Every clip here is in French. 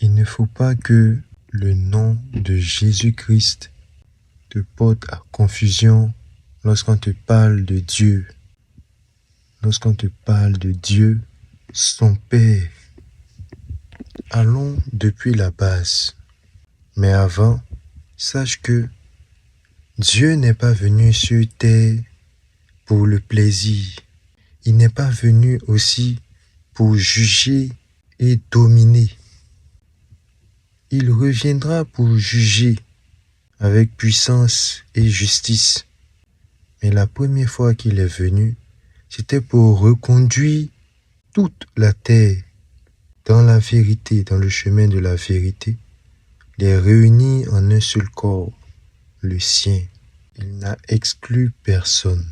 Il ne faut pas que le nom de Jésus-Christ te porte à confusion lorsqu'on te parle de Dieu. Lorsqu'on te parle de Dieu, son Père. Allons depuis la base. Mais avant, sache que Dieu n'est pas venu sur terre pour le plaisir. Il n'est pas venu aussi pour juger et dominer. Il reviendra pour juger avec puissance et justice. Mais la première fois qu'il est venu, c'était pour reconduire toute la terre dans la vérité, dans le chemin de la vérité, les réunir en un seul corps, le sien. Il n'a exclu personne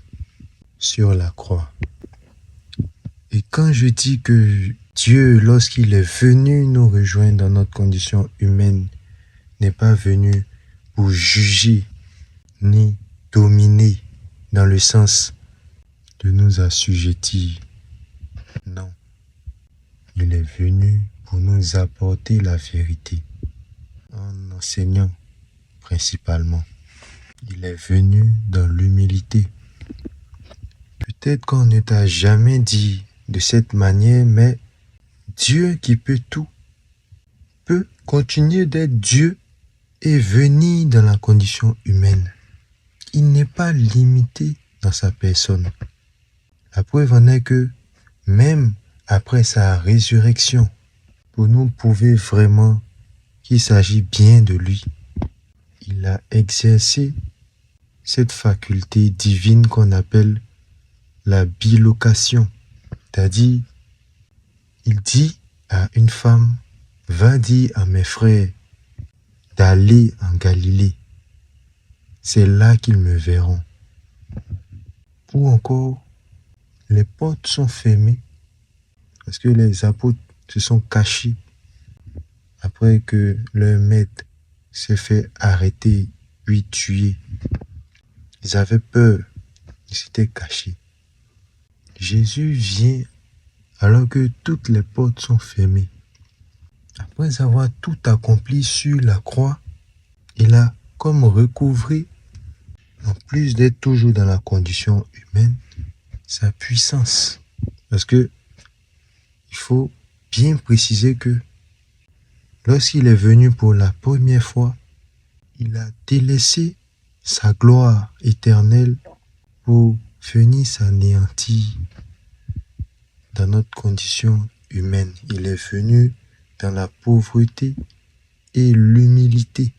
sur la croix. Et quand je dis que Dieu, lorsqu'il est venu nous rejoindre dans notre condition humaine, n'est pas venu pour juger ni dominer dans le sens de nous assujettir. Non. Il est venu pour nous apporter la vérité en enseignant principalement. Il est venu dans l'humilité. Peut-être qu'on ne t'a jamais dit de cette manière, mais Dieu qui peut tout peut continuer d'être Dieu et venir dans la condition humaine. Il n'est pas limité dans sa personne. La preuve en est que même après sa résurrection, pour nous prouver vraiment qu'il s'agit bien de lui, il a exercé cette faculté divine qu'on appelle la bilocation. C'est-à-dire, il dit à une femme, va dire à mes frères d'aller en Galilée. C'est là qu'ils me verront. Ou encore, les portes sont fermées parce que les apôtres se sont cachés après que leur maître s'est fait arrêter puis tuer. Ils avaient peur, ils s'étaient cachés. Jésus vient alors que toutes les portes sont fermées. Après avoir tout accompli sur la croix, il a comme recouvré, en plus d'être toujours dans la condition humaine, sa puissance. Parce que il faut bien préciser que lorsqu'il est venu pour la première fois, il a délaissé sa gloire éternelle pour venir s'anéantir dans notre condition humaine. Il est venu dans la pauvreté et l'humilité.